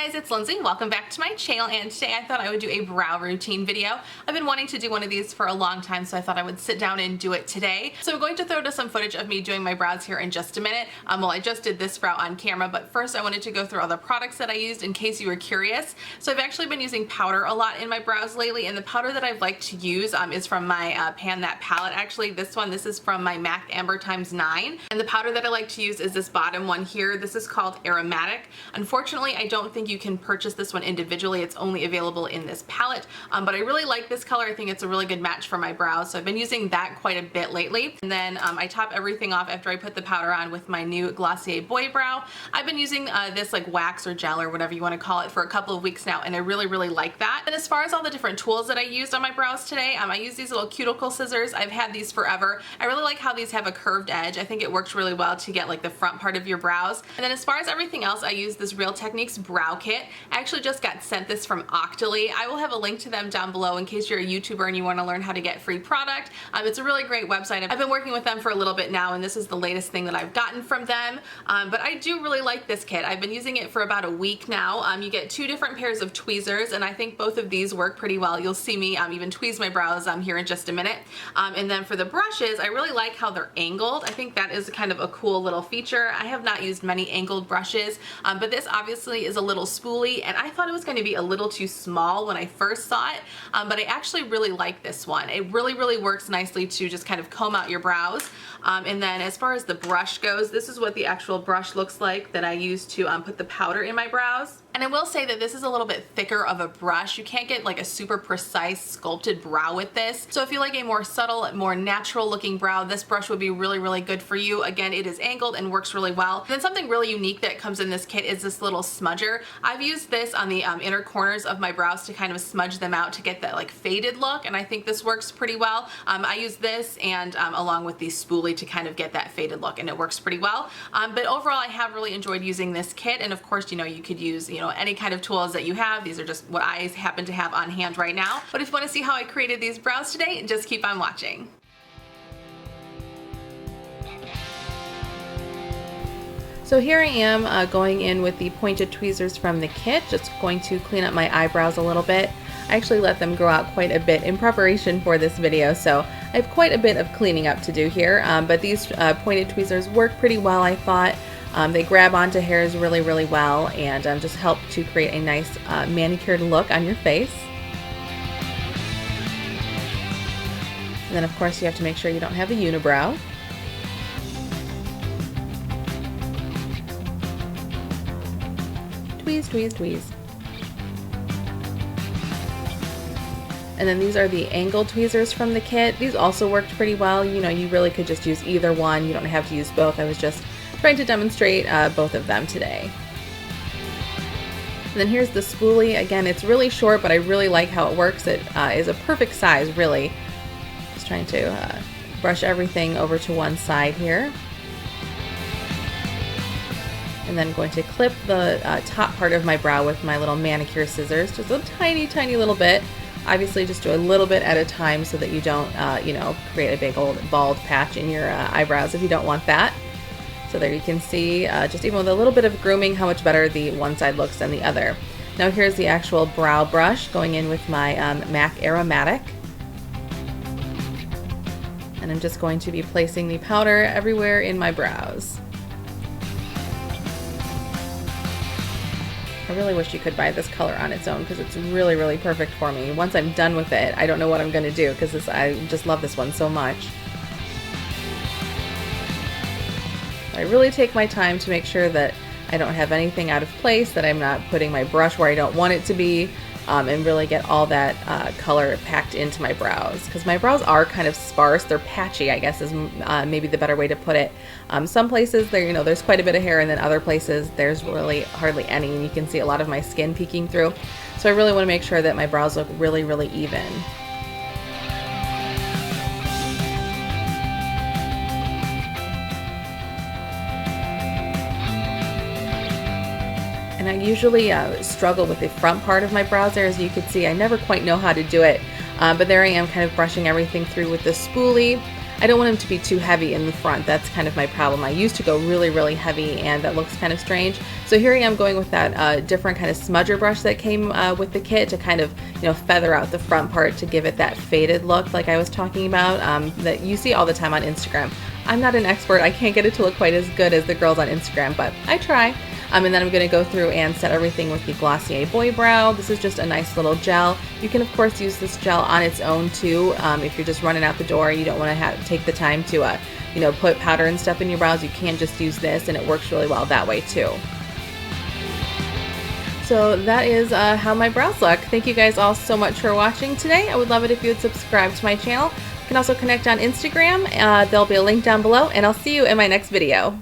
guys, it's Lindsay. Welcome back to my channel, and today I thought I would do a brow routine video. I've been wanting to do one of these for a long time, so I thought I would sit down and do it today. So I'm going to throw to some footage of me doing my brows here in just a minute. Well, I just did this brow on camera, but first I wanted to go through all the products that I used in case you were curious. So I've actually been using powder a lot in my brows lately, and the powder that I've liked to use is from my Pan That palette. Actually, this is from my MAC Amber x9, and the powder that I like to use is this bottom one here. This is called Aromatic. Unfortunately, I don't think you can purchase this one individually. It's only available in this palette, but I really like this color. I think it's a really good match for my brows, so I've been using that quite a bit lately. And then I top everything off after I put the powder on with my new Glossier Boy Brow. I've been using this like wax or gel or whatever you want to call it for a couple of weeks now, and I really like that. And as far as all the different tools that I used on my brows today, I use these little cuticle scissors. I've had these forever. I really like how these have a curved edge. I think it works really well to get like the front part of your brows. And then as far as everything else, I use this Real Techniques brow kit. I actually just got sent this from Octoly. I will have a link to them down below in case you're a YouTuber and you want to learn how to get free product. It's a really great website. I've been working with them for a little bit now, and this is the latest thing that I've gotten from them. But I do really like this kit. I've been using it for about a week now. You get two different pairs of tweezers, and I think both of these work pretty well. You'll see me even tweeze my brows here in just a minute. And then for the brushes, I really like how they're angled. I think that is kind of a cool little feature. I have not used many angled brushes, but this obviously is a little spoolie, and I thought it was going to be a little too small when I first saw it, but I actually really like this one. It really works nicely to just kind of comb out your brows. And then as far as the brush goes, this is what the actual brush looks like that I use to put the powder in my brows. And I will say that this is a little bit thicker of a brush. You can't get like a super precise sculpted brow with this. So if you like a more subtle, more natural looking brow, this brush would be really good for you. Again, it is angled and works really well. And then something really unique that comes in this kit is this little smudger. I've used this on the inner corners of my brows to kind of smudge them out to get that like faded look, and I think this works pretty well. I use this and along with the spoolie to kind of get that faded look, and it works pretty well. But overall, I have really enjoyed using this kit, and of course, you could use any kind of tools that you have. These are just what I happen to have on hand right now. But if you want to see how I created these brows today, just keep on watching. So here I am going in with the pointed tweezers from the kit, just going to clean up my eyebrows a little bit. I actually let them grow out quite a bit in preparation for this video, so I have quite a bit of cleaning up to do here, but these pointed tweezers work pretty well, I thought. They grab onto hairs really well, and just help to create a nice manicured look on your face. And then of course you have to make sure you don't have a unibrow. Tweeze. And then these are the angled tweezers from the kit. These also worked pretty well. You really could just use either one. You don't have to use both. I was just trying to demonstrate both of them today. And then here's the spoolie. Again, it's really short, but I really like how it works. It is a perfect size, really. Just trying to brush everything over to one side here. And then going to clip the top part of my brow with my little manicure scissors, just a tiny little bit. Obviously just do a little bit at a time so that you don't create a big old bald patch in your eyebrows if you don't want that. So there you can see, just even with a little bit of grooming, how much better the one side looks than the other. Now here's the actual brow brush going in with my MAC Aromatic. And I'm just going to be placing the powder everywhere in my brows. I really wish you could buy this color on its own because it's really perfect for me. Once I'm done with it, I don't know what I'm going to do because I just love this one so much. I really take my time to make sure that I don't have anything out of place, that I'm not putting my brush where I don't want it to be, and really get all that color packed into my brows, because my brows are kind of sparse. They're patchy, I guess is maybe the better way to put it. Some places there's quite a bit of hair, and then other places there's really hardly any, and you can see a lot of my skin peeking through. So I really want to make sure that my brows look really even. And I usually struggle with the front part of my brows there. As you can see, I never quite know how to do it. But there I am kind of brushing everything through with the spoolie. I don't want them to be too heavy in the front. That's kind of my problem. I used to go really, really heavy, and that looks kind of strange. So here I am going with that different kind of smudger brush that came with the kit to kind of, you know, feather out the front part to give it that faded look like I was talking about that you see all the time on Instagram. I'm not an expert. I can't get it to look quite as good as the girls on Instagram, but I try. And then I'm going to go through and set everything with the Glossier Boy Brow. This is just a nice little gel. You can of course use this gel on its own too. If you're just running out the door, you don't want to take the time to you know, put powder and stuff in your brows. You can just use this, and it works really well that way too. So that is how my brows look. Thank you guys all so much for watching today. I would love it if you would subscribe to my channel. You can also connect on Instagram. There'll be a link down below, and I'll see you in my next video.